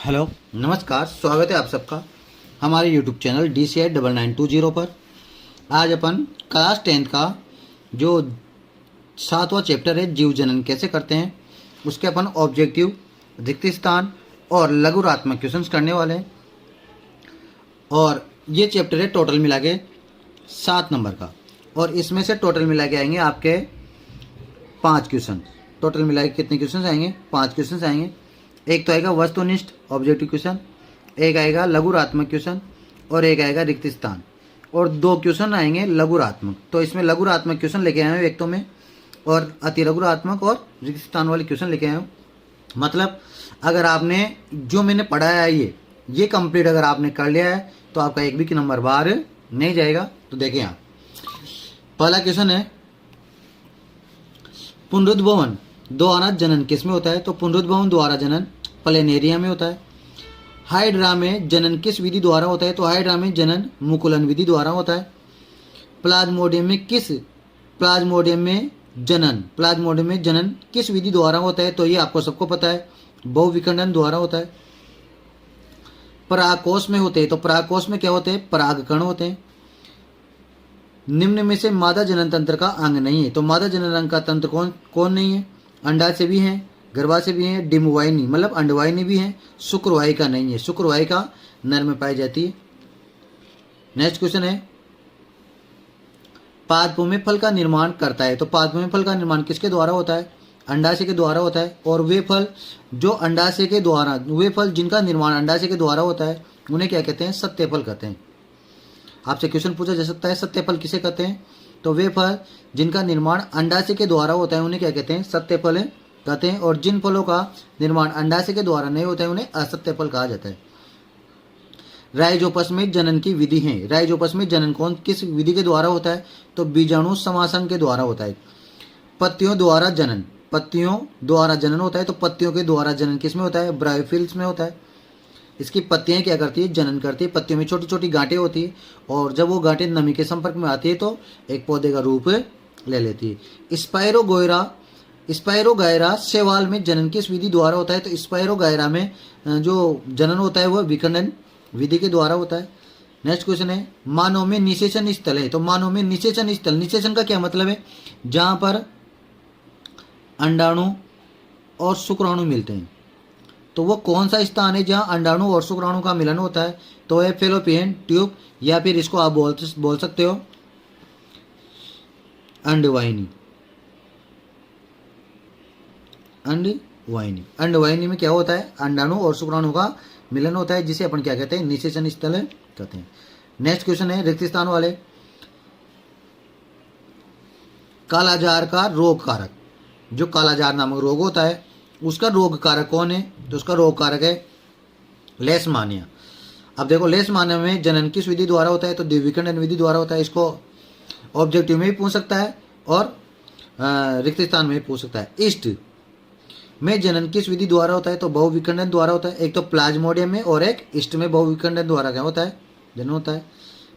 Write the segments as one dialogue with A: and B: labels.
A: Hello, नमस्कार। स्वागत है आप सबका हमारे यूट्यूब चैनल DCI 9920 पर। आज अपन क्लास 10th का जो 7वां चैप्टर है जीव जनन कैसे करते हैं उसके अपन ऑब्जेक्टिव, रिक्त स्थान और लघुरात्मक क्वेश्चंस करने वाले हैं। और ये चैप्टर है टोटल मिला के 7 नंबर का, और इसमें से टोटल मिला के आएंगे आपके 5 क्वेश्चन। टोटल मिला के कितने क्वेश्चन आएंगे? 5 क्वेश्चन आएंगे। एक तो आएगा वस्तुनिष्ठ ऑब्जेक्टिव क्वेश्चन, एक आएगा लघुरात्मक क्वेश्चन और एक आएगा रिक्त स्थान, और 2 क्वेश्चन आएंगे लघुरात्मक। तो इसमें लघुरात्मक क्वेश्चन लेके आए हूँ एक तो में, और अति लघुरात्मक और रिक्त स्थान वाले क्वेश्चन लेके आए हूँ। मतलब अगर आपने जो मैंने पढ़ाया है ये कंप्लीट अगर आपने कर लिया है तो आपका एक भी नंबर बाहर नहीं जाएगा। तो देखें आप, पहला क्वेश्चन है पुनरुद्भवन द्वारा जनन किसमें होता है? तो पुनरुद्भवन द्वारा जनन प्लेनेरिया में होता है। हाइड्रा में जनन किस विधि द्वारा होता है? तो हाइड्रा में जनन मुकुलन विधि द्वारा होता है। प्लाज्मोडियम में जनन किस विधि द्वारा होता है? तो ये आपको सबको पता है, बहुविखंडन द्वारा होता है। परागकोश में होते हैं, तो परागकोश में क्या होते हैं? परागकण होते हैं। निम्न में से मादा जनन तंत्र का अंग नहीं है, तो मादा जनन अंग का तंत्र कौन नहीं है? अंडाशय भी है, गर्भाशय भी है, डिम्बवाहिनी मतलब अंडवाहिनी भी है, शुक्रवाहिका नहीं है। शुक्रवाहिका नर में पाई जाती है। नेक्स्ट क्वेश्चन है पादपों में फल का निर्माण करता है, तो पादपों में फल का निर्माण किसके द्वारा होता है? अंडाशय के द्वारा होता है। और वे फल जिनका निर्माण अंडाशय के द्वारा होता है उन्हें क्या कहते हैं? सत्य फल कहते हैं। आपसे क्वेश्चन पूछा जा सकता है सत्य फल किसे कहते हैं? तो वे फल जिनका निर्माण अंडाशय के द्वारा होता है उन्हें क्या कहते हैं? सत्य फल कहते हैं। और जिन फलों का निर्माण अंडाशय के द्वारा नहीं होता है उन्हें असत्य फल कहा जाता है। राइजोपस में जनन की विधि है। राइजोपस में जनन किस विधि के द्वारा होता है? तो बीजाणु समासन के द्वारा होता है। पत्तियों द्वारा जनन होता है, तो पत्तियों के द्वारा जनन किसमें होता है? ब्रायोफिल्स में होता है। इसकी पत्तियां क्या करती है? जनन करती है। पत्तियों में छोटी छोटी गांठें होती है, और जब वो गांठें नमी के संपर्क में आती है तो एक पौधे का रूप ले लेती है। स्पाइरोगायरा शैवाल में जनन किस विधि द्वारा होता है? तो स्पाइरोगायरा में जो जनन होता है वह विखंडन विधि के द्वारा होता है। नेक्स्ट क्वेश्चन है मानव में निषेचन स्थल है, तो मानव में निषेचन स्थल, निषेचन का क्या मतलब है? जहां पर अंडाणु और शुक्राणु मिलते हैं। तो वो कौन सा स्थान है जहां अंडाणु और शुक्राणु का मिलन होता है? तो है फेलोपियन ट्यूब, या फिर इसको आप बोल सकते हो अंडवाहिनी। अंडवाहिनी में क्या होता है? अंडाणु और शुक्राणु का मिलन होता है, जिसे अपन क्या कहते हैं? निषेचन स्थल कहते हैं। नेक्स्ट क्वेश्चन है रिक्त स्थान वाले, कालाजार का रोग कारक। जो कालाजार नामक रोग होता है उसका रोग कारक कौन है? तो उसका रोग कारक है लेशमानिया। अब देखो लेशमानिया में जनन किस विधि द्वारा होता है? तो द्विविखंडन विधि द्वारा होता है। इसको ऑब्जेक्टिव में भी पूछ सकता है और रिक्त स्थान में भी पूछ सकता है। ईस्ट में जनन किस विधि द्वारा होता है? तो बहुविखंडन द्वारा होता है। एक तो प्लाज्मोडियम में और एक ईस्ट में बहुविखंडन द्वारा क्या होता है? जनन होता है।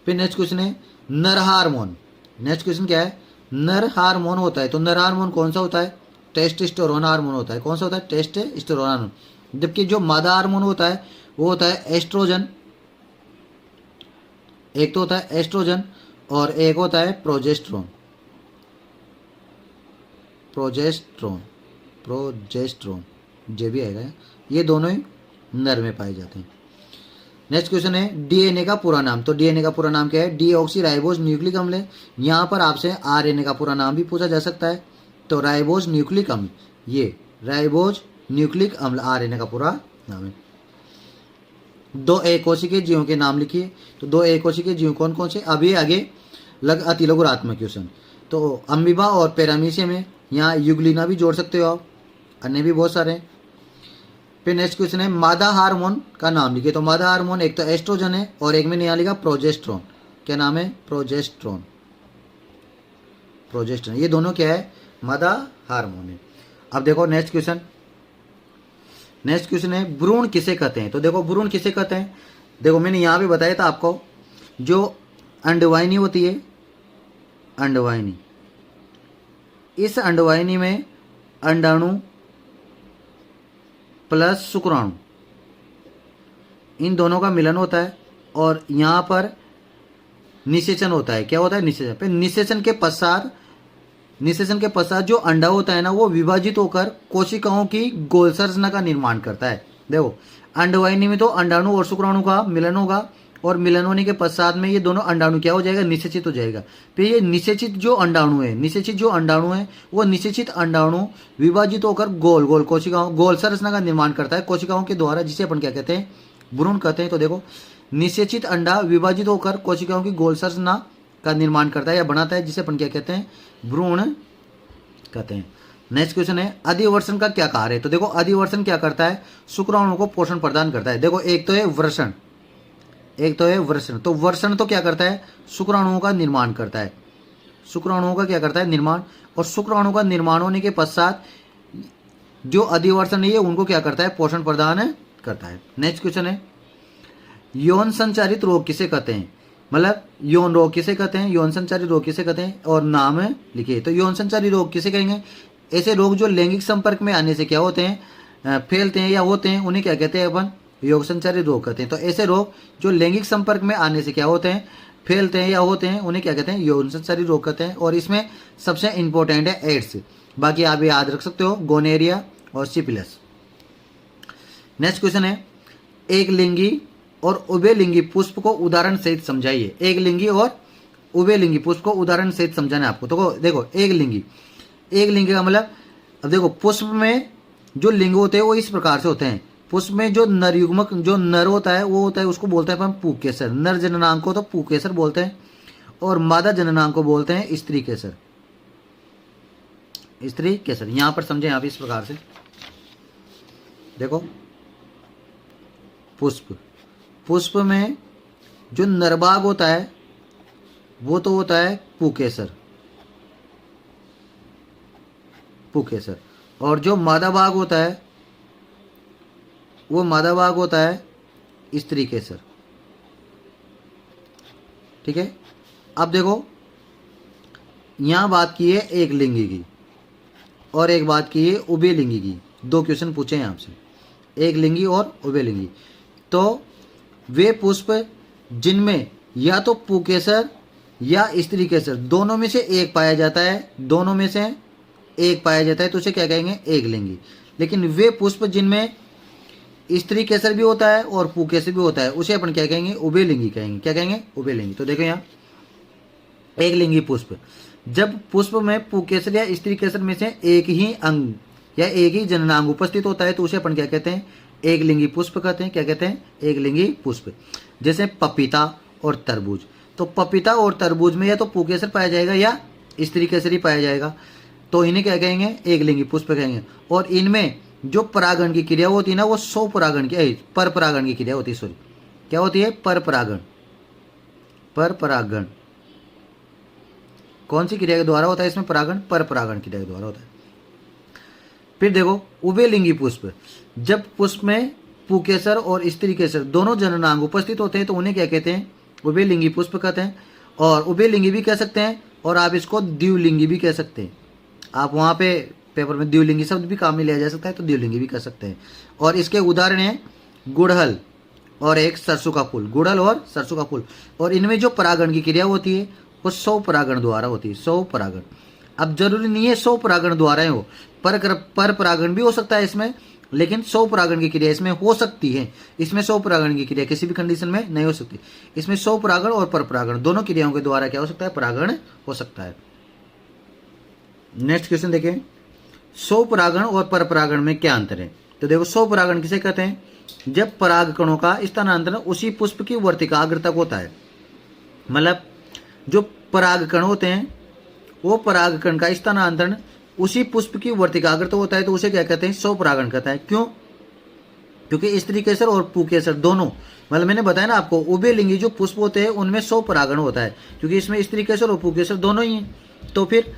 A: फिर नेक्स्ट क्वेश्चन है नर हार्मोन। नेक्स्ट क्वेश्चन क्या है? नर हार्मोन होता है, तो नर हार्मोन कौन सा होता है? टेस्टोस्टेरोन हार्मोन होता है। कौन सा होता है? Testosterone hormone. जबकि जो मादा हार्मोन होता है वो होता है एस्ट्रोजन। एक तो होता है एस्ट्रोजन और एक होता है प्रोजेस्ट्रोन। जे भी आएगा, ये दोनों ही नर में पाए जाते हैं। नेक्स्ट क्वेश्चन है डीएनए का पूरा नाम। तो डीएनए का पूरा नाम क्या है? डीऑक्सी राइबोज न्यूक्लिक अम्ल है। यहाँ पर आपसे आरएनए का पूरा नाम भी पूछा जा सकता है, तो राइबोज न्यूक्लिक अम्ल, ये राइबोज न्यूक्लिक अम्ल आरएनए का पूरा नाम है। 2 एककोशिकीय जीवों के नाम लिखिए। तो 2 एककोशिकीय जीव कौन कौन से? अभी आगे अति लघुरात्मक क्वेश्चन। तो अमीबा और पैरामीशियम में, यहाँ यूग्लिना भी जोड़ सकते हो आप, अन्य भी बहुत सारे हैं। फिर नेक्स्ट क्वेश्चन है मादा हार्मोन का नाम लिखिए। तो मादा हार्मोन एक तो एस्ट्रोजन है और एक में यहाँ लिखा प्रोजेस्ट्रॉन। क्या नाम है? प्रोजेस्ट्रॉन। ये दोनों क्या है? मादा हार्मोन है। अब देखो नेक्स्ट क्वेश्चन है भ्रूण किसे कहते हैं? तो देखो भ्रूण किसे कहते हैं, देखो मैंने यहाँ भी बताया था आपको, जो अंडवाहिनी होती है, अंडवाहिनी, इस अंडवाहिनी में अंडाणु प्लस शुक्राणु इन दोनों का मिलन होता है और यहाँ पर निषेचन होता है। क्या होता है? निषेचन। फिर निषेचन के पश्चात जो अंडा होता है ना, वो विभाजित होकर कोशिकाओं की गोल संरचना का निर्माण करता है। देखो, अंडवाहिनी में तो अंडाणु और शुक्राणु का मिलन होगा और मिलन होने के पश्चात में ये दोनों अंडाणु क्या हो जाएगा? निषेचित हो जाएगा। फिर ये निषेचित जो अंडाणु है वो निषेचित अंडाणु विभाजित होकर गोल गोल कोशिकाओं गोल संरचना का निर्माण करता है कोशिकाओं के द्वारा, जिसे अपन क्या कहते हैं? भ्रूण कहते हैं। तो देखो, निषेचित अंडा विभाजित होकर कोशिकाओं की गोल संरचना का निर्माण करता है या बनाता है, जिसे अपन क्या कहते हैं? भ्रूण कहते हैं। नेक्स्ट क्वेश्चन है, अधिवर्षण का क्या कार्य है? तो देखो, अधिवर्षण क्या करता है? शुक्राणुओं को पोषण प्रदान करता है। देखो, एक तो है वर्षण, तो वर्षण तो क्या करता है? शुक्राणुओं का निर्माण करता है। शुक्राणुओं का क्या करता है? निर्माण। और शुक्राणुओं का निर्माण होने के पश्चात जो अधिवर्षण है उनको क्या करता है? पोषण प्रदान करता है। नेक्स्ट क्वेश्चन है, यौन संचारित रोग किसे कहते हैं? मतलब यौन रोग किसे कहते हैं? यौन संचारी रोग किसे कहते हैं? और नाम लिखिए। तो यौन संचारी रोग किसे कहेंगे? ऐसे रोग जो लैंगिक संपर्क में आने से क्या होते हैं? फैलते हैं या होते हैं, उन्हें क्या कहते हैं? अपन यौन संचारी रोग कहते हैं। तो ऐसे रोग जो लैंगिक संपर्क में आने से क्या होते हैं? फैलते हैं या होते हैं, उन्हें क्या कहते हैं? यौन संचारी रोग कहते हैं। और इसमें सबसे इंपॉर्टेंट है एड्स, बाकी आप याद रख सकते हो, गोनेरिया और सिफिलिस। नेक्स्ट क्वेश्चन है, एक लिंगी और उभयलिंगी पुष्प को उदाहरण सहित समझाइए। एक लिंगी और उभयलिंगी पुष्प को उदाहरण सहित समझाना है आपको। तो देखो, एक लिंगी का मतलब, अब देखो, पुष्प में जो लिंग होते हैं वो इस प्रकार से होते हैं। पुष्प में जो नर युग्मक जो नर होता है वो होता है, उसको बोलते हैं अपन पुंकेसर। नर जननांग को तो पुंकेसर बोलते हैं और मादा जननांग को बोलते हैं स्त्री केसर। यहाँ पर समझे आप इस प्रकार से। देखो, पुष्प में जो नरभाग होता है वो तो होता है पुंकेसर, और जो मादा भाग होता है वो मादा भाग होता है स्त्री केसर। ठीक है। अब देखो, यहां बात की है एक लिंगी की और एक बात की है उभयलिंगी की। दो क्वेश्चन पूछे हैं आपसे, एक लिंगी और उभयलिंगी। तो वे पुष्प जिनमें या तो पुंकेसर या स्त्री केसर दोनों में से एक पाया जाता है, तो उसे क्या कहेंगे? एक लिंगी। लेकिन वे पुष्प जिनमें स्त्री केसर भी होता है और पुंकेसर भी होता है, उसे अपन क्या कहेंगे? उभयलिंगी कहेंगे। क्या कहेंगे? उभयलिंगी। तो देखो, यहाँ एक लिंगी पुष्प, जब पुष्प में पुंकेसर या स्त्री केसर में से एक ही अंग या एक ही जननांग उपस्थित होता है, तो उसे अपन क्या कहते हैं? एक लिंगी पुष्प कहते हैं। क्या कहते हैं? एक लिंगी पुष्प। जैसे पपीता और तरबूज, तो पपीता और तरबूज में या तो पुंकेसर पाया जाएगा या स्त्री केसर ही पाया जाएगा, तो इन्हें क्या कहेंगे? एक लिंगी पुष्प कहेंगे। और इनमें जो परागण की क्रिया होती है ना, वो पर परागण की क्रिया होती है। सॉरी, क्या होती है? पर परागण कौन सी क्रिया के द्वारा होता है? इसमें परागण पर परागण क्रिया के द्वारा होता है। फिर देखो, उभयलिंगी पुष्प, जब पुष्प में पुंकेसर और स्त्री केसर दोनों जननांग उपस्थित होते हैं, तो उन्हें क्या कहते हैं? उभयलिंगी पुष्प कहते हैं। और उभयलिंगी भी कह सकते हैं और आप इसको द्विलिंगी भी कह सकते हैं। आप वहाँ पे पेपर में द्विलिंगी शब्द भी काम में लिया जा सकता है, तो द्विलिंगी भी कह सकते हैं। और इसके उदाहरण हैं गुड़हल और एक सरसों का फूल। गुड़हल और सरसों का फूल, और इनमें जो परागण की क्रिया होती है वो 100 परागण द्वारा होती है। 100 परागण। अब जरूरी नहीं है 100 परागण द्वारा हो, पर परागण भी हो सकता है इसमें, लेकिन 100 परागण की क्रिया इसमें हो सकती है। इसमें 100 परागण की क्रिया किसी भी कंडीशन में नहीं हो सकती। इसमें 100 परागण और पर परागण दोनों क्रियाओं के द्वारा क्या हो सकता है? परागण हो सकता है। नेक्स्ट क्वेश्चन देखें, 100 परागण और पर परागण में क्या अंतर है? तो देखो, 100 परागण किसे कहते हैं? जब परागकणों का स्थानांतरण उसी पुष्प की वर्तिकाग्र तक होता है। मतलब जो परागकण होते हैं वो परागकण का स्थानांतरण उसी पुष्प की वर्तिकाग्र तक होता है, तो उसे क्या कहते हैं? 100 परागण कहता है। क्यों? क्योंकि स्त्री केसर और पुंकेसर दोनों, मतलब मैंने बताया ना आपको, उभयलिंगी जो पुष्प होते हैं उनमें 100 परागण होता है, क्योंकि इसमें स्त्री केसर और पुंकेसर दोनों ही हैं। तो फिर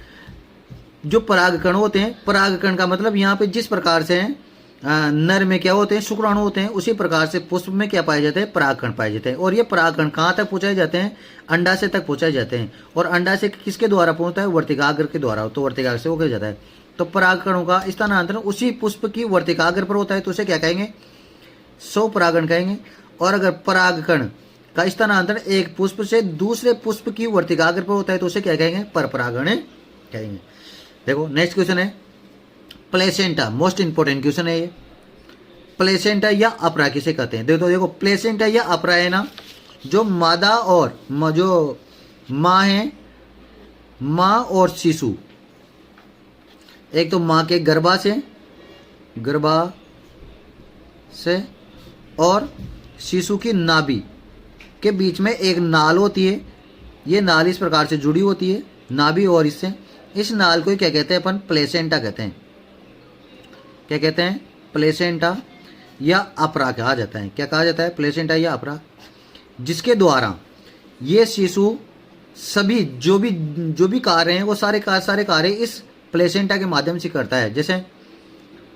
A: जो परागकण होते हैं, परागकण का मतलब यहाँ पे जिस प्रकार से हैं नर में क्या होते हैं? शुक्राणु होते हैं, उसी प्रकार से पुष्प में क्या पाए जाते हैं? परागकण पाए जाते हैं। और ये परागकण कहाँ तक पहुँचाए जाते हैं? अंडाशय तक पहुँचाए जाते हैं। और अंडाशय किसके द्वारा पहुँचता है? वर्तिकाग्र के द्वारा। तो वर्तिकाग्र से होकर जाता है। तो परागकणों का स्थानांतरण उसी पुष्प की वर्तिकाग्र पर होता है, तो उसे क्या कहेंगे? 100 परागण कहेंगे। और अगर परागकण का स्थानांतरण एक पुष्प से दूसरे पुष्प की वर्तिकाग्र पर होता है तो उसे क्या कहेंगे? परपरागण कहेंगे। देखो नेक्स्ट क्वेश्चन है प्लेसेंटा, मोस्ट इंपोर्टेंट क्वेश्चन है ये। प्लेसेंटा या अपरा किसे कहते हैं? देखो प्लेसेंटा या अपरा है ना, जो मादा और जो माँ है, माँ और शिशु, एक तो माँ के गर्भा से और शिशु की नाभि के बीच में एक नाल होती है। ये नाल इस प्रकार से जुड़ी होती है नाभि और इससे, इस नाल को क्या कहते हैं अपन? प्लेसेंटा कहते हैं। क्या कहते हैं? प्लेसेंटा या अपरा कहा जाता है। क्या कहा जाता है? प्लेसेंटा या अपरा, जिसके द्वारा ये शिशु सभी जो भी कार्य हैं वो सारे कार्य इस प्लेसेंटा के माध्यम से करता है। जैसे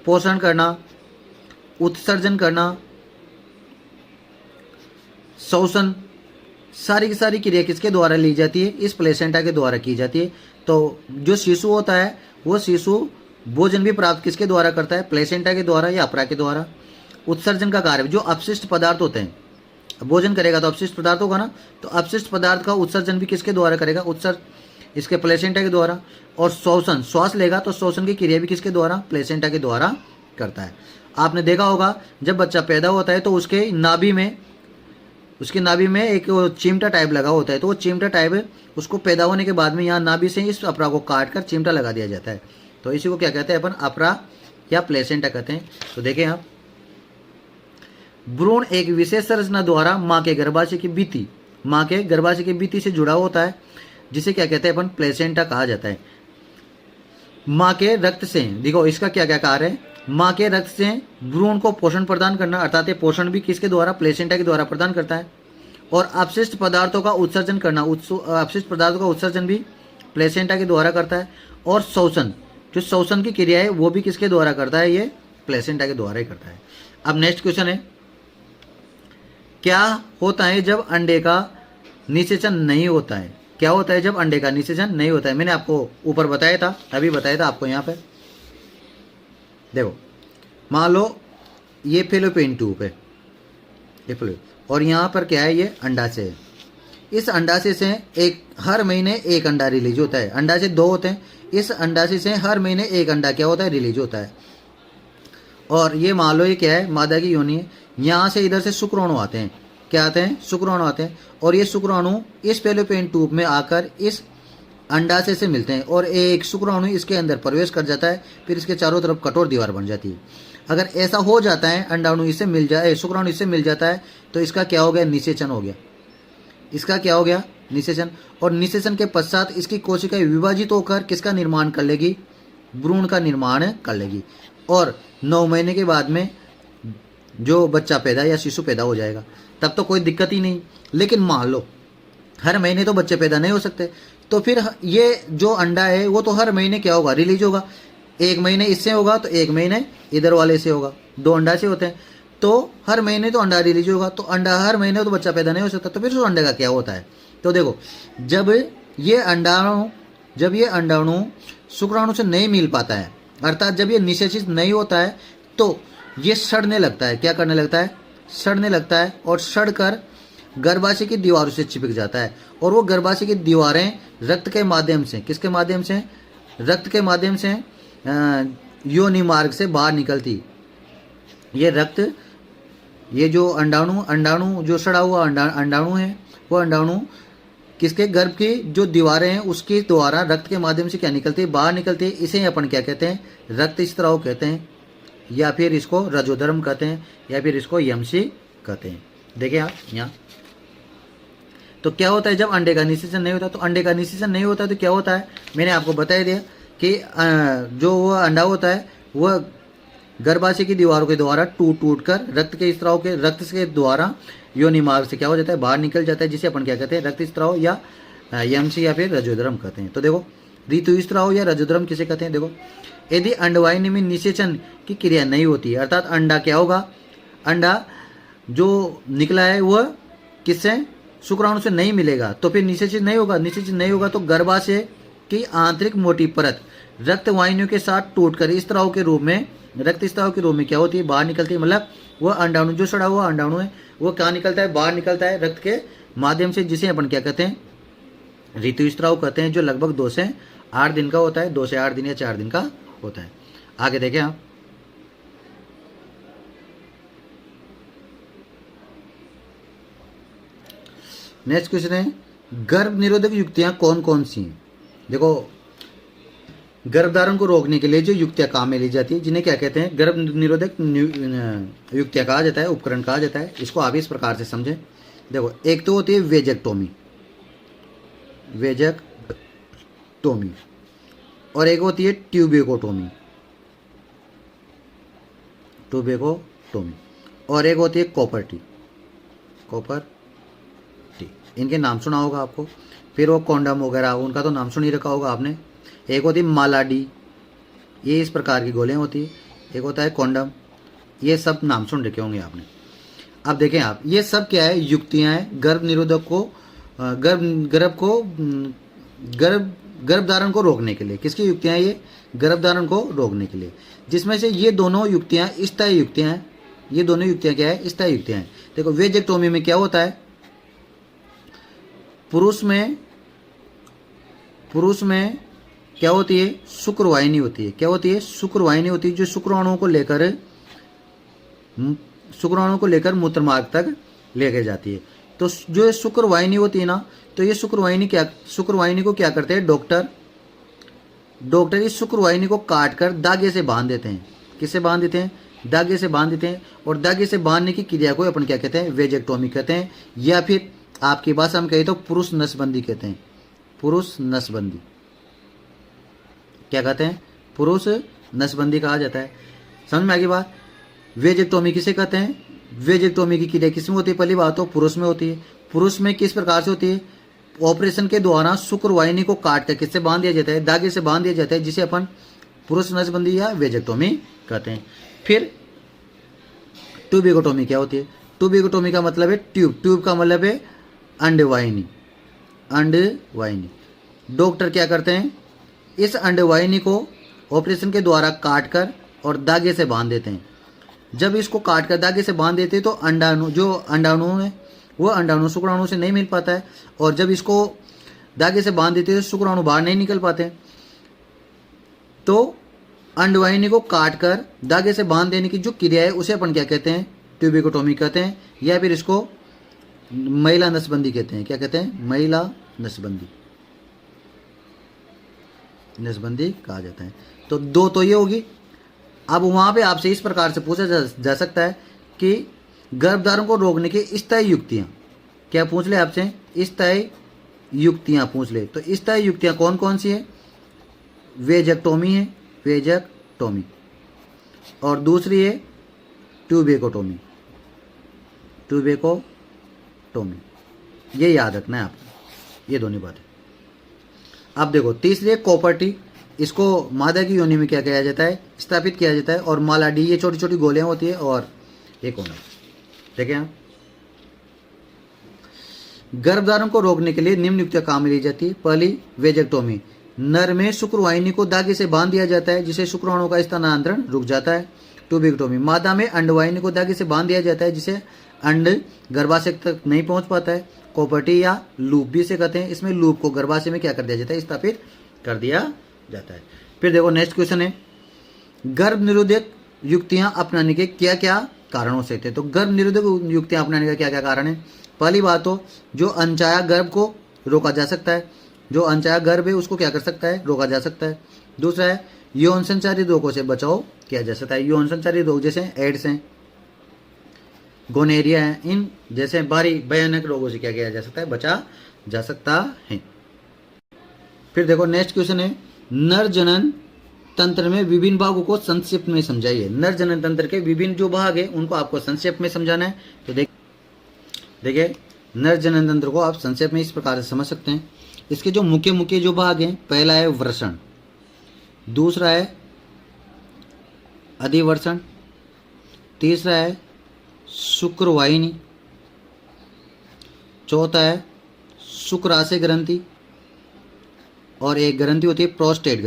A: पोषण करना, उत्सर्जन करना, शोषण, सारी की सारी क्रिया किसके द्वारा ली जाती है? इस प्लेसेंटा के द्वारा की जाती है। तो जो शिशु होता है वो शिशु भोजन भी प्राप्त किसके द्वारा करता है? प्लेसेंटा के द्वारा या अपरा के द्वारा। उत्सर्जन का कार्य, जो अपशिष्ट पदार्थ होते हैं, भोजन करेगा तो अपशिष्ट पदार्थ होगा ना, तो अपशिष्ट पदार्थ का उत्सर्जन भी किसके द्वारा करेगा? इसके प्लेसेंटा के द्वारा। और शोषण, श्वास लेगा तो शोषण की क्रिया भी किसके द्वारा? प्लेसेंटा के द्वारा करता है। आपने देखा होगा जब बच्चा पैदा होता है तो उसकी नाभि में एक चिमटा टाइप लगा होता है, तो वो चिमटा टाइप उसको पैदा होने के बाद में यहाँ नाभि से इस अपरा को काट कर चिमटा लगा दिया जाता है। तो इसी को क्या कहते हैं अपन? अपरा या प्लेसेंटा कहते हैं। तो देखें आप, भ्रूण एक विशेष संरचना द्वारा माँ के गर्भाशय की भित्ति से जुड़ा होता है, जिसे क्या कहते हैं अपन? प्लेसेंटा कहा जाता है। माँ के रक्त से, देखो इसका क्या क्या कार्य है? माँ के रक्त से भ्रूण को पोषण प्रदान करना, अर्थात ये पोषण भी किसके द्वारा? प्लेसेंटा के द्वारा प्रदान करता है। और अपशिष्ट पदार्थों का उत्सर्जन करना, अपशिष्ट पदार्थों का उत्सर्जन भी प्लेसेंटा के द्वारा करता है। और शोषण, जो शोषण की क्रिया है वो भी किसके द्वारा करता है? ये प्लेसेंटा के द्वारा ही करता है। अब नेक्स्ट क्वेश्चन है, क्या होता है जब अंडे का निषेचन नहीं होता है? क्या होता है जब अंडे का निषेचन नहीं होता है? मैंने आपको ऊपर बताया था, अभी बताया था आपको। यहाँ पे देखो, मान लो ये फेलोपियन ट्यूब है, और यहाँ पर क्या है? ये अंडाशय है। इस अंडाशय से हर महीने एक अंडा रिलीज होता है। अंडाशय 2 होते हैं, इस अंडाशय से हर महीने एक अंडा क्या होता है? रिलीज होता है। और ये मान लो ये क्या है? मादा की योनि है। यहाँ से इधर से शुक्राणु आते हैं। क्या आते हैं? शुक्राणु आते हैं। और ये शुक्राणु इस फेलोपियन ट्यूब में आकर इस अंडाशय से मिलते हैं और एक शुक्राणु इसके अंदर प्रवेश कर जाता है, फिर इसके चारों तरफ कठोर दीवार बन जाती है। अगर ऐसा हो जाता है, अंडाणु इससे मिल जाए, शुक्राणु इससे मिल जाता है, तो इसका क्या हो गया? निषेचन हो गया। इसका क्या हो गया? निषेचन। और निषेचन के पश्चात इसकी कोशिकाएं विभाजित होकर किसका निर्माण कर लेगी? भ्रूण का निर्माण कर लेगी। और 9 महीने के बाद में जो बच्चा पैदा या शिशु पैदा हो जाएगा, तब तो कोई दिक्कत ही नहीं। लेकिन मान लो हर महीने तो बच्चे पैदा नहीं हो सकते, तो फिर ये जो अंडा है वो तो हर महीने क्या होगा? रिलीज होगा। 1 महीने इससे होगा तो 1 महीने इधर वाले से होगा। 2 अंडा से होते हैं, तो हर महीने तो अंडा रिलीज होगा। तो अंडा हर महीने तो बच्चा पैदा नहीं हो सकता, तो फिर उस अंडे का क्या होता है? तो देखो, जब ये अंडाणु शुक्राणु से नहीं मिल पाता है, अर्थात जब ये निषेचित नहीं होता है, तो ये सड़ने लगता है। क्या करने लगता है? सड़ने लगता है। और सड़कर गर्भाशय की दीवारों से चिपक जाता है। और वो गर्भाशय की दीवारें रक्त के माध्यम से, किसके माध्यम से? रक्त के माध्यम से योनि मार्ग से बाहर निकलती। ये रक्त, ये जो अंडाणु जो सड़ा हुआ अंडाणु है, वो अंडाणु किसके? गर्भ की जो दीवारें हैं उसके द्वारा रक्त के माध्यम से क्या निकलती है? बाहर निकलती है। इसे अपन क्या कहते हैं? रक्त स्त्राव कहते हैं, या फिर इसको रजोधर्म कहते हैं, या फिर इसको यमसी कहते हैं। देखिए आप यहाँ, तो क्या होता है जब अंडे का निषेचन नहीं होता? तो अंडे का निषेचन नहीं होता तो क्या होता है? मैंने आपको बता दिया कि जो वो अंडा होता है वह गर्भाशय की दीवारों के द्वारा टूट कर रक्त के द्वारा योनि मार्ग से क्या हो जाता है? बाहर निकल जाता है, जिसे अपन क्या कहते हैं? रक्त स्त्राव या यमसी या फिर रजोधर्म कहते हैं। तो देखो, ऋतु स्त्राव या रजोधर्म किसे कहते हैं? देखो, यदि अंडवाहिनी में निषेचन की क्रिया नहीं होती, अर्थात अंडा क्या होगा? अंडा जो निकला है वह किससे? शुक्राणु से नहीं मिलेगा, तो फिर निषेचित नहीं होगा। निषेचित नहीं होगा तो गर्भाशय की आंतरिक मोटी परत रक्त वाहिनियों के साथ टूटकर रक्त स्त्राव के रूप में क्या होती है? बाहर निकलती है। मतलब वह अंडाणु, जो सड़ा हुआ अंडाणु है वो क्या निकलता है, बाहर निकलता है रक्त के माध्यम से, जिसे अपन क्या कहते हैं, ऋतुस्राव कहते हैं, जो लगभग 2 से 8 दिन का होता है, 2 से 8 दिन या 4 दिन का होता है। आगे देखें आप, नेक्स्ट क्वेश्चन है, गर्भ निरोधक युक्तियां कौन कौन सी हैं। देखो, गर्भधारण को रोकने के लिए जो युक्तियां काम में ली जाती है, जिन्हें क्या कहते हैं, गर्भ निरोधक युक्तियां कहा जाता है, उपकरण कहा जाता है। इसको आप इस प्रकार से समझें। देखो, एक तो होती है वेजेक्टोमी, वेजेक्टोमी, और एक होती है ट्यूबेकोटोमी, ट्यूबेकोटोमी, और एक होती है कॉपर टी। इनके नाम सुना होगा आपको। फिर वो कॉन्डम वगैरह, उनका तो नाम सुन ही रखा होगा आपने। एक होती है मालाडी, ये इस प्रकार की गोलियां होती है। एक होता है कॉन्डम, ये सब नाम सुन रखे होंगे आपने। अब देखें आप, ये सब क्या है, युक्तियां हैं गर्भ निरोधक को, गर्भधारण को रोकने के लिए। किसकी युक्तियां हैं ये, गर्भधारण को रोकने के लिए, जिसमें से ये दोनों युक्तियां स्थायी युक्तियां हैं। ये दोनों युक्तियां क्या है, स्थायी युक्तियां हैं। देखो, वेजेक्टोमी में क्या होता है, पुरुष में क्या होती है, शुक्रवाहिनी होती है। क्या होती है, शुक्रवाहिनी होती है, जो शुक्राणुओं को लेकर मूत्र मार्ग तक लेके जाती है। तो जो ये शुक्रवाहिनी होती है ना, तो ये शुक्रवाहिनी को क्या करते हैं, डॉक्टर इस शुक्रवाहिनी को काट कर धागे से बांध देते हैं। किससे बांध देते हैं, धागे से बांध देते हैं। और धागे से बांधने की क्रिया को अपन क्या कहते हैं, वेजेक्टोमी कहते हैं, या फिर आपकी भाषा में कहें तो पुरुष नसबंदी कहते हैं। पुरुष नसबंदी क्या कहते हैं, पुरुष नसबंदी कहा जाता है। समझ में आ गई बात। वेजेक्टोमी किसे कहते हैं, वेजेक्टोमी की क्रिया किसमें होती है, पहली बात तो पुरुष में होती है। पुरुष में किस प्रकार से होती है, ऑपरेशन के द्वारा शुक्रवाहिनी को काट कर किससे बांध दिया जाता है, धागे से बांध दिया जाता है, जिसे अपन पुरुष नसबंदी या वेजेक्टोमी कहते हैं। फिर ट्यूबेकोटोमी क्या होती है, ट्यूबेकोटोमी का मतलब है ट्यूब का मतलब है अंडवाहिनी। डॉक्टर क्या करते हैं, इस अंडवाहिनी को ऑपरेशन के द्वारा काटकर और धागे से बांध देते हैं। जब इसको काटकर धागे से बांध देते हैं तो अंडाणु है वो अंडाणु शुक्राणु से नहीं मिल पाता है, और जब इसको धागे से बांध देते हैं तो शुक्राणु बाहर नहीं निकल पाते। तो अंडवाहिनी को काटकर धागे से बांध देने की जो क्रिया है उसे अपन क्या कहते हैं, ट्यूबेकोटोमी कहते हैं, या फिर इसको महिला नसबंदी कहते हैं। क्या कहते हैं, महिला नसबंदी कहा जाता है। तो दो तो ये होगी। अब वहाँ पे आपसे इस प्रकार से पूछा जा सकता है कि गर्भधारण को रोकने की स्थायी युक्तियाँ, क्या पूछ ले आपसे, स्थायी युक्तियाँ पूछ ले। तो स्थायी युक्तियाँ कौन कौन सी है, वेजेक्टोमी है, वेजेक्टोमी, और दूसरी है ट्यूबेकोटोमी, ये याद रखना है आपको, ये दोनों बातें। अब देखो, तीसरी है कॉपर टी। इसको मादा की योनि में क्या किया जाता है, स्थापित किया जाता है। और मालाडी, ये छोटी छोटी गोलियां होती है। और एक होना, देखें आप, गर्भधारण को रोकने के लिए निम्न युक्तियां काम में ली जाती है। पहली, वेजेक्टोमी, नर में शुक्रवाहिनी को धागे से बांध दिया जाता है, जिसे शुक्राणु का स्थानांतरण रुक जाता है। ट्यूबेक्टोमी, मादा में अंडवाहिनी को धागे से बांध दिया जाता है, जिसे अंड गर्भाशय तक नहीं पहुंच पाता है। कॉपर्टी या लूप भी से कहते हैं। इसमें लूप को गर्भाशय में क्या कर दिया जाता है, स्थापित कर दिया जाता है। फिर देखो, नेक्स्ट क्वेश्चन है, गर्भ निरोधक युक्तियां अपनाने के क्या क्या कारणों से थे। तो गर्भ निरोधक युक्तियां अपनाने का क्या क्या कारण है। पहली बात तो, जो अनचाहा गर्भ को रोका जा सकता है, जो अनचाहा गर्भ है उसको क्या कर सकता है, रोका जा सकता है। दूसरा है, यौन संचारी रोगों से बचाव किया जा सकता है। यौन संचारी रोग जैसे एड्स हैं, गोनेरिया है, इन जैसे भारी भयानक रोगों से क्या किया जा सकता है, बचा जा सकता है। फिर देखो, नेक्स्ट क्वेश्चन है, नर जनन तंत्र में विभिन्न भागों को संक्षेप में समझाइए। नर जनन तंत्र के विभिन्न जो भाग है उनको आपको संक्षेप में समझाना है। तो देखिए, नर जनन तंत्र को आप संक्षेप में इस प्रकार से समझ सकते हैं। इसके जो मुख्य जो भाग हैं, पहला है वृषण, दूसरा है अधिवृषण, तीसरा है शुक्रवाहिनी, चौथा है शुक्राशय ग्रंथि, और एक ग्रंथि होती है प्रोस्टेट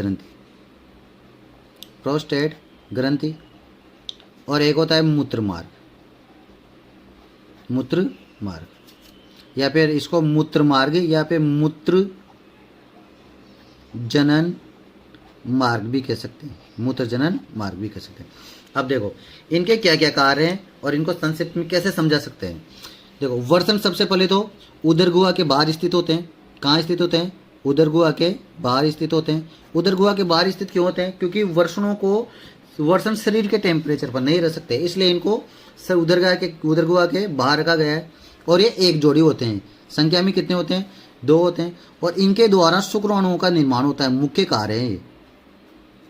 A: ग्रंथि, और एक होता है मूत्र मार्ग। मूत्र मार्ग, या फिर इसको मूत्र मार्ग या फिर मूत्र जनन मार्ग भी कह सकते हैं, मूत्र जनन मार्ग भी कह सकते हैं। अब देखो इनके क्या क्या कार्य हैं और इनको संक्षिप्त में कैसे समझा सकते हैं। देखो वर्षण सबसे पहले तो उदर गुहा के बाहर स्थित होते हैं। कहाँ स्थित होते हैं? उदर गुहा के बाहर स्थित होते हैं। उदर गुहा के बाहर स्थित क्यों होते हैं? क्योंकि वर्षण शरीर के टेम्परेचर पर नहीं रह सकते, इसलिए इनको उदर गुहा के बाहर रखा गया है। और ये एक जोड़ी होते हैं। संख्या में कितने होते हैं? 2 होते हैं। और इनके द्वारा शुक्राणुओं का निर्माण होता है, मुख्य कार्य है ये।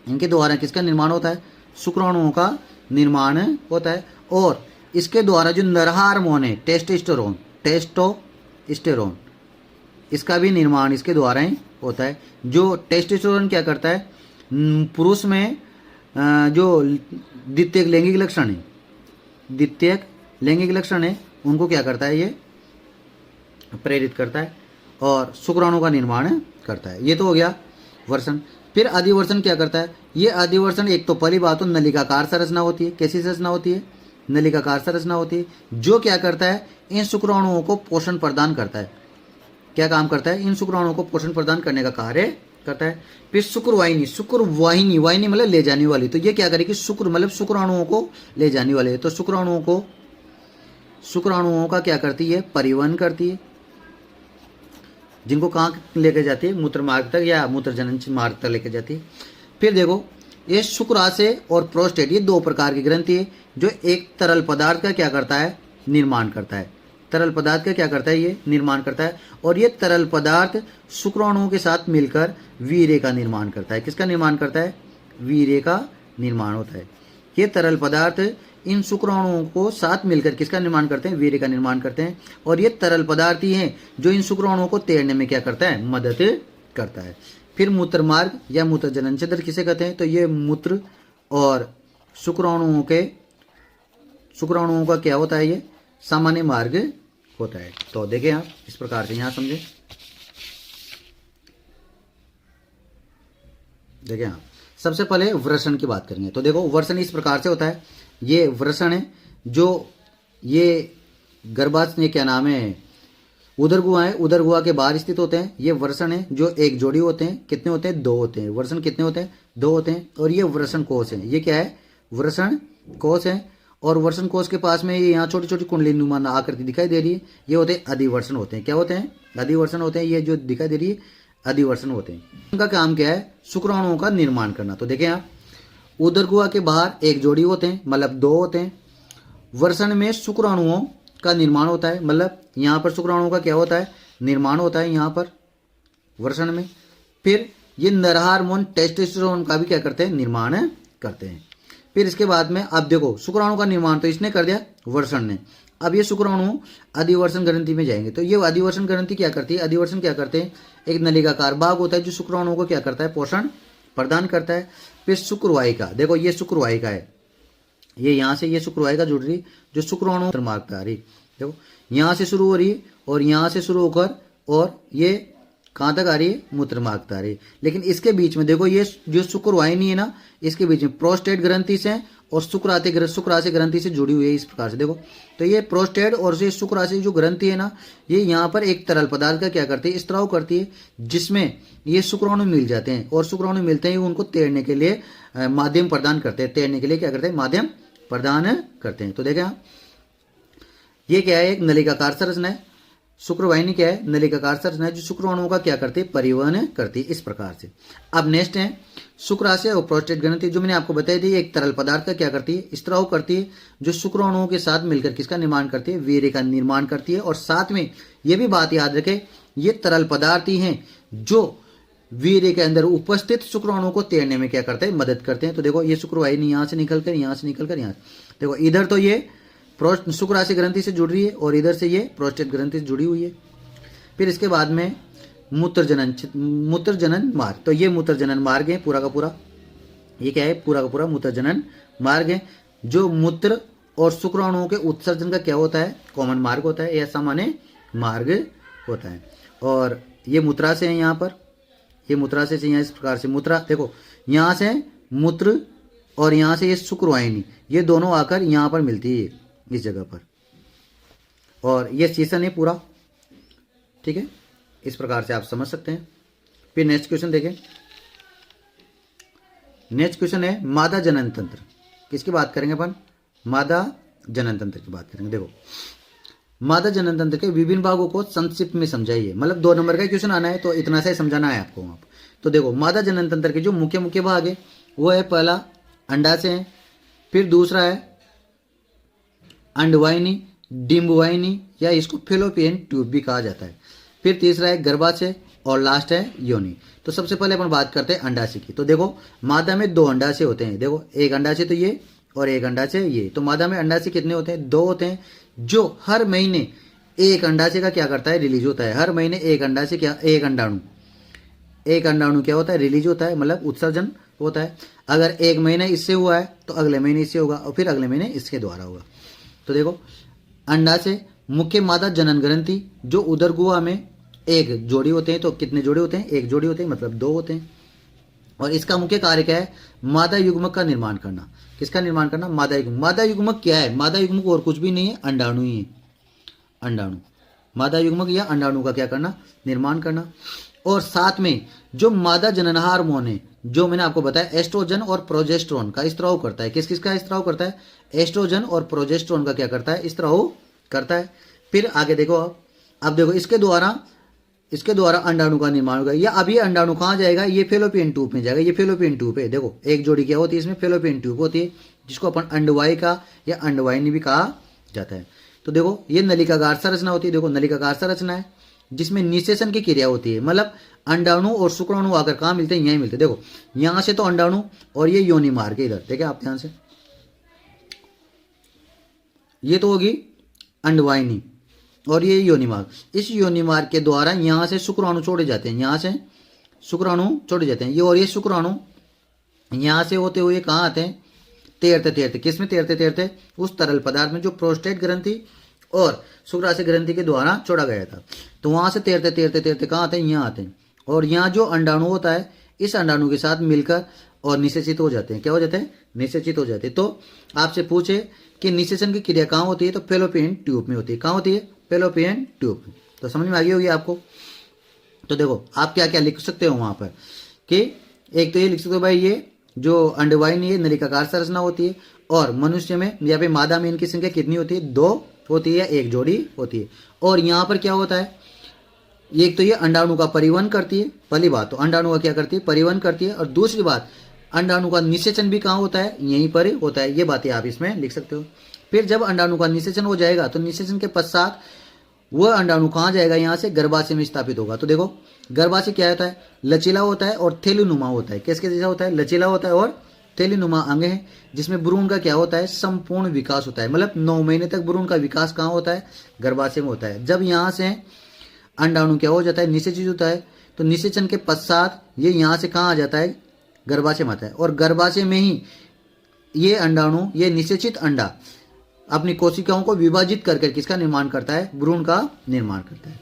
A: इनके द्वारा किसका निर्माण होता है? शुक्राणुओं का निर्माण होता है। और इसके द्वारा जो नर हार्मोन है टेस्टोस्टेरोन, इसका भी निर्माण इसके द्वारा ही होता है। जो टेस्टोस्टेरोन क्या करता है? पुरुष में जो द्वितीयक लैंगिक लक्षण है उनको क्या करता है? ये प्रेरित करता है और शुक्राणु का निर्माण करता है। ये तो हो गया वर्षण। फिर अधिवर्षण क्या करता है? ये अधिवर्षण एक तो पहली बात तो नलिकाकार संरचना होती है। कैसी संरचना होती है? नलिकाकार संरचना होती है, जो क्या करता है? इन शुक्राणुओं को पोषण प्रदान करता है। क्या काम करता है? इन शुक्राणुओं को पोषण प्रदान करने का कार्य करता है। फिर शुक्रवाहिनी मतलब ले जाने वाली, तो ये क्या करेगी? शुक्र मतलब शुक्राणुओं को ले जाने वाले, तो शुक्राणुओं का क्या करती है? परिवहन करती है, जिनको कहाँ लेके जाती है? मूत्र मार्ग तक या मूत्र जनन मार्ग तक लेके जाती है। फिर देखो ये शुक्राशय और प्रोस्टेट, ये 2 प्रकार की ग्रंथि है जो एक तरल पदार्थ का क्या करता है? निर्माण करता है। तरल पदार्थ का क्या करता है? ये निर्माण करता है। और ये तरल पदार्थ शुक्राणुओं के साथ मिलकर वीर्य का निर्माण करता है। किसका निर्माण करता है? वीर्य का निर्माण होता है। ये तरल पदार्थ इन शुक्राणुओं को साथ मिलकर किसका निर्माण करते हैं? वीर्य का निर्माण करते हैं। और ये तरल पदार्थ ही हैं जो इन शुक्राणुओं को तैरने में क्या करता है? मदद करता है। फिर मूत्र मार्ग या मूत्र जनन छिद्र किसे कहते हैं? तो ये मूत्र और शुक्राणुओं का क्या होता है? ये सामान्य मार्ग होता है। तो देखें आप इस प्रकार से यहाँ समझे। देखें आप सबसे पहले वृषण की बात करेंगे। तो देखो वर्षण इस प्रकार से होता है। ये वृषण है जो ये गर्भाशय क्या नाम है? उदर गुहा है, उदर गुहा के बाहर स्थित होते हैं। ये वृषण है जो एक जोड़ी होते हैं। कितने होते हैं? 2 होते हैं। वृषण कितने होते हैं? 2 होते हैं। और ये वृषण कोष है। ये क्या है? वृषण कोष है। और वृषण कोष के पास में ये यहाँ छोटी छोटी कुंडली नुमा आकृति दिखाई दे रही है, ये होते हैं अधिवर्षण होते हैं। क्या होते हैं? अधिवर्षण होते हैं। ये जो दिखाई दे रही है अधिवर्षण होते हैं। उनका काम क्या है? शुक्राणुओं का निर्माण करना। तो देखें आप उदर गुहा के बाहर एक जोड़ी होते हैं, मतलब 2 होते हैं। वृषण में शुक्राणुओं का निर्माण होता है, मतलब यहाँ पर शुक्राणुओं का क्या होता है? निर्माण होता है यहाँ पर वृषण में। फिर ये नर हार्मोन टेस्टोस्टेरोन का भी क्या करते हैं? निर्माण करते हैं। फिर इसके बाद में अब देखो शुक्राणु का निर्माण तो इसने कर दिया, वृषण ने। अब ये शुक्राणु अधिवर्षण ग्रंथि में जाएंगे। तो ये अधिवर्षण ग्रंथि क्या करती है? अधिवर्षण क्या करते हैं? एक नलिकाकार भाग होता है जो शुक्राणुओं को क्या करता है? पोषण प्रदान करता है। फिर शुक्रवाहिका, देखो ये शुक्रवाहिका है, ये यहाँ से ये शुक्रवाहिका जुड़ रही जो शुक्राणु मार्ग पे आ रही। देखो यहाँ से शुरू हो रही है और यहाँ से शुरू होकर और ये कहाँ तक आ रही है? मूत्र मार्ग तक आ रही है। लेकिन इसके बीच में देखो ये जो शुक्रवाहिनी है ना, इसके बीच में प्रोस्टेट ग्रंथि से और शुक्राशय ग्रंथि से जुड़ी हुई है इस प्रकार से। देखो तो ये प्रोस्टेट और ये शुक्राशय जो ग्रंथि है ना, ये यहाँ पर एक तरल पदार्थ का क्या करती है? स्त्राव करती है, जिसमें ये शुक्राणु मिल जाते हैं। और शुक्राणु मिलते ही उनको तैरने के लिए माध्यम प्रदान करते हैं। तैरने के लिए क्या करते हैं? माध्यम प्रदान करते हैं। तो देखें ये क्या है? एक नलिकाकार संरचना है। शुक्रवाहिनी क्या है? नलिकाकार संरचना है जो शुक्राणुओं का क्या करती है? परिवहन करती है इस प्रकार से। अब नेक्स्ट है शुक्राशय और प्रोस्टेट ग्रंथि, जो मैंने आपको बताई थी। एक तरल पदार्थ का क्या करती है? स्त्राव करती है, जो शुक्राणुओं के साथ मिलकर किसका निर्माण करती है? वीर्य का निर्माण करती है। और साथ में ये भी बात याद रखें, ये तरल पदार्थ ही हैं जो वीर्य के अंदर उपस्थित शुक्राणुओं को तैरने में क्या करते हैं? मदद करते हैं। तो देखो ये शुक्रवाहिनी यहाँ से निकलकर यहाँ से निकलकर यहाँ, देखो इधर तो ये शुक्राशय ग्रंथि से जुड़ रही है और इधर से ये प्रोस्टेट ग्रंथि से जुड़ी हुई है। फिर इसके बाद में मूत्र जनन मार्ग, तो ये मूत्र जनन मार्ग है पूरा का पूरा। ये क्या है? पूरा का पूरा मूत्र जनन मार्ग है, जो मूत्र और शुक्राणुओं के उत्सर्जन का क्या होता है? कॉमन मार्ग होता है या सामान्य मार्ग होता है। और ये मूत्राशय है यहाँ पर, ये मूत्राशय से यहाँ इस प्रकार से मूत्रा, देखो यहाँ से मूत्र और यहाँ से ये शुक्रवाहिनी, ये दोनों आकर यहाँ पर मिलती है इस जगह पर। और ये सीजन है पूरा, ठीक है। इस प्रकार से आप समझ सकते हैं। फिर नेक्स्ट क्वेश्चन देखें। नेक्स्ट क्वेश्चन है मादा जनन तंत्र। किसकी बात करेंगे अपन? मादा जनन तंत्र की बात करेंगे। देखो, मादा जनन तंत्र के विभिन्न भागों को संक्षिप्त में समझाइए। मतलब 2 नंबर का क्वेश्चन आना है तो इतना सा ही समझाना है आपको वहाँ पर। तो देखो, मादा जनन तंत्र के जो मुख्य मुख्य भाग है वो है, पहला अंडाशय है, फिर दूसरा है अंडवाहिनी, डिंबवाहिनी या इसको फेलोपियन ट्यूब भी कहा जाता है, फिर तीसरा है गर्भाशय और लास्ट है योनि। तो सबसे पहले अपन बात करते हैं अंडाशय की। तो देखो, मादा में 2 अंडाशय होते हैं। देखो, एक अंडाशय तो ये और एक अंडाशय ये। तो मादा में अंडाशय कितने होते हैं? 2 होते हैं, जो हर महीने एक अंडाशय का क्या करता है? रिलीज होता है। हर महीने एक अंडाशय क्या, एक अंडाणु क्या होता है? रिलीज होता है, मतलब उत्सर्जन होता है। अगर एक महीने इससे हुआ है तो अगले महीने इससे होगा और फिर अगले महीने इसके द्वारा होगा। तो देखो, अंडाशय मुख्य मादा जनन ग्रंथि जो उदर गुहा में एक जोड़ी होते हैं। तो कितने जोड़े होते हैं? एक जोड़ी होते हैं, मतलब 2 होते हैं। और इसका मुख्य कार्य क्या है? मादा युग्मक का निर्माण करना। किसका निर्माण करना? मादा युग्मक। मादा युग्मक क्या है? मादा युग्मक और कुछ भी नहीं है, अंडाणु ही है। अंडाणु, मादा युग्मक या अंडाणु का क्या करना? निर्माण करना। और साथ में जो मादा जनन हार्मोन है, जो मैंने आपको बताया एस्ट्रोजन और प्रोजेस्टेरोन का स्त्राव करता है। किस किस का स्त्राव करता है? एस्ट्रोजन और प्रोजेस्टेरोन का क्या करता है? स्त्राव करता है। फिर आगे देखो, अब देखो, इसके द्वारा अंडाणु का निर्माण होगा। या अब ये अंडाणु कहाँ जाएगा? ये फेलोपियन ट्यूब में जाएगा। ये फेलोपियन ट्यूब है। देखो, एक जोड़ी क्या होती है इसमें? फेलोपियन ट्यूब होती है, जिसको अपन अंडवाहिका या अंडवाहिनी भी कहा जाता है। तो देखो, ये नलिकागार संरचना होती है। देखो, नलिकागार संरचना है जिसमें निषेचन की क्रिया होती है। मतलब अंडाणु और शुक्राणु आकर कहाँ मिलते हैं? यहीं मिलते हैं। देखो, यहां से तो अंडाणु और ये योनि मार्ग है इधर। देखिए आप ध्यान से, ये तो होगी अंडवाहिनी और ये योनि मार्ग। इस योनि मार्ग के द्वारा यहां से शुक्राणु छोड़े जाते हैं। यहां से शुक्राणु छोड़े जाते हैं ये, और ये शुक्राणु यहां से होते हुए कहाँ आते हैं? तैरते तैरते, किस में तैरते तैरते? उस तरल पदार्थ में जो प्रोस्टेट ग्रंथि और शुक्राशय ग्रंथि के द्वारा छोड़ा गया था। तो वहां से तैरते तैरते तैरते कहाँ आते हैं? यहाँ आते हैं। और यहाँ जो अंडाणु होता है, इस अंडाणु के साथ मिलकर और निषेचित हो जाते हैं। क्या हो जाते हैं? निषेचित हो जाते हैं। तो आपसे पूछे कि निषेचन की क्रिया कहाँ होती है? तो फेलोपियन ट्यूब में होती है। कहाँ होती है? फेलोपियन ट्यूब में। तो समझ में आ गई होगी आपको। तो देखो, आप क्या क्या लिख सकते हो वहां पर कि एक तो ये लिख सकते हो भाई, ये जो अंडवाहिनी है नलिकाकार संरचना होती है, और मनुष्य में या फिर मादा में इनकी संख्या कितनी होती है? 2 होती है, एक जोड़ी होती है। और यहाँ पर क्या होता है? एक तो ये अंडाणु का परिवहन करती है, पहली बात तो अंडाणु का क्या करती है? परिवहन करती है। और दूसरी बात, अंडाणु का निषेचन भी कहाँ होता है? यहीं पर होता है। ये बातें आप इसमें लिख सकते हो। फिर जब अंडाणु का निषेचन हो जाएगा तो निषेचन के पश्चात वह अंडाणु कहाँ जाएगा? यहाँ से गर्भाशय में स्थापित होगा। तो देखो, गर्भाशय क्या होता है? लचीला होता है और थैलीनुमा होता है। किसके जैसा होता है? लचीला होता है और थैलीनुमा अंग है, जिसमें भ्रूण का क्या होता है? संपूर्ण विकास होता है। मतलब 9 महीने तक भ्रूण का विकास कहाँ होता है? गर्भाशय में होता है। जब यहाँ से अंडाणु क्या हो जाता है? निषेचित होता है। तो निषेचन के पश्चात ये यहाँ से कहाँ आ जाता है? गर्भाशय में आता है। और गर्भाशय में ही ये अंडाणु, ये निषेचित अंडा अपनी कोशिकाओं को विभाजित करके किसका निर्माण करता है? भ्रूण का निर्माण करता है।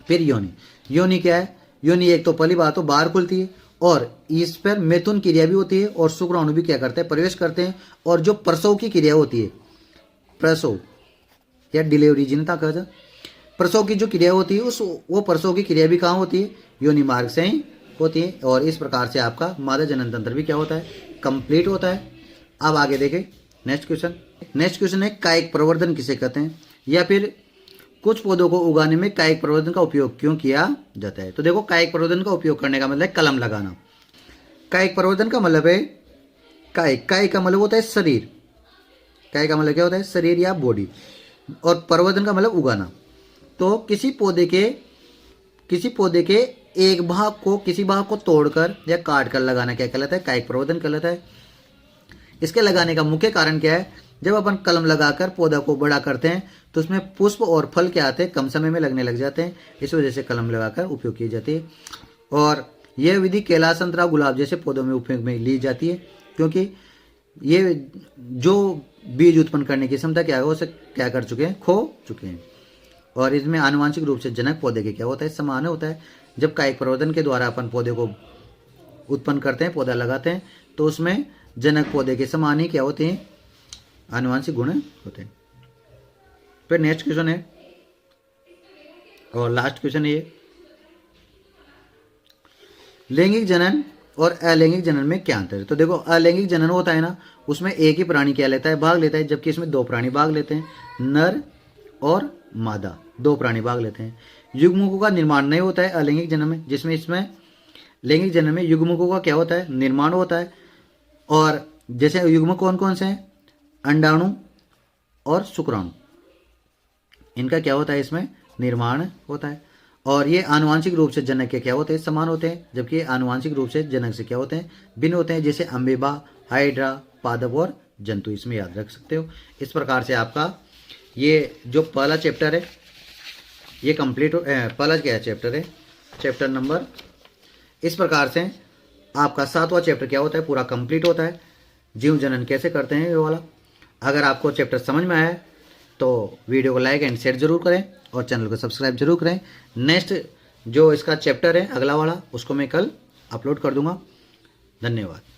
A: फिर योनि। योनि क्या है? योनि एक तो पहली बात तो बाहर खुलती है और इस पर मैथुन क्रिया भी होती है और शुक्राणु भी क्या करते हैं? प्रवेश करते हैं। और जो प्रसव की क्रिया होती है, प्रसव या डिलीवरी जिनता कहा जाए, प्रसव की जो क्रिया होती है वो प्रसव की क्रिया भी कहाँ होती है? योनि मार्ग से ही होती है। और इस प्रकार से आपका मादा जनन तंत्र भी क्या होता है? कंप्लीट होता है। अब आगे देखें नेक्स्ट क्वेश्चन। नेक्स्ट क्वेश्चन है कायिक प्रवर्धन किसे कहते हैं, या फिर कुछ पौधों को उगाने में कायिक प्रवर्धन का उपयोग क्यों किया जाता है। तो देखो, कायिक प्रवर्धन का उपयोग करने का मतलब है कलम लगाना। कायिक प्रवर्धन का मतलब है कायिक का मतलब होता है शरीर। कायिक का मतलब क्या होता है? शरीर या बॉडी। और प्रवर्धन का मतलब उगाना। तो किसी पौधे के एक भाग को, किसी भाग को तोड़कर या काट कर लगाना क्या कहलाता है? कायिक प्रवर्धन कहलाता है। इसके लगाने का मुख्य कारण क्या है? जब अपन कलम लगाकर पौधा को बड़ा करते हैं तो उसमें पुष्प और फल क्या आते हैं? कम समय में लगने लग जाते हैं। इस वजह से कलम लगाकर उपयोग की जाती है। और यह विधि केला, संतरा, गुलाब जैसे पौधों में उपयोग में ली जाती है, क्योंकि ये जो बीज उत्पन्न करने की क्षमता क्या है, वो क्या कर चुके हैं? खो चुके हैं। और इसमें आनुवांशिक रूप से जनक पौधे के क्या होता है? समान होता है। जब कायिक प्रवर्धन के द्वारा अपन पौधे को उत्पन्न करते हैं, पौधा लगाते हैं, तो उसमें जनक पौधे के समान ही क्या होते हैं? आनुवांशिक गुण होते हैं। फिर नेक्स्ट क्वेश्चन है और लास्ट क्वेश्चन है ये, लैंगिक जनन और अलैंगिक जनन में क्या अंतर है। तो देखो, अलैंगिक जनन होता है ना, उसमें एक ही प्राणी क्या लेता है, भाग लेता है, जबकि इसमें दो प्राणी भाग लेते हैं, नर और मादा, दो प्राणी भाग लेते हैं। युग्मकों का निर्माण नहीं होता है अलैंगिक जनन में, जिसमें इसमें लैंगिक जनन में युग्मकों का क्या होता है, निर्माण होता है। और जैसे युग्मक कौन कौन से हैं, अंडाणु और शुक्राणु, इनका क्या होता है, इसमें निर्माण होता है। और ये आनुवांशिक रूप से जनक के क्या होते हैं, समान होते हैं, जबकि ये आनुवांशिक रूप से जनक से क्या होते हैं, भिन्न होते हैं, जैसे अम्बेबा, हाइड्रा, पादप और जंतु, इसमें याद रख सकते हो। इस प्रकार से आपका ये जो पहला चैप्टर है ये कंप्लीट पहला क्या चैप्टर है, चैप्टर नंबर, इस प्रकार से आपका 7वां चैप्टर क्या होता है, पूरा कंप्लीट होता है, जीव जनन कैसे करते हैं ये वाला। अगर आपको चैप्टर समझ में आया तो वीडियो को लाइक एंड शेयर जरूर करें और चैनल को सब्सक्राइब जरूर करें। नेक्स्ट जो इसका चैप्टर है अगला वाला, उसको मैं कल अपलोड कर दूंगा। धन्यवाद।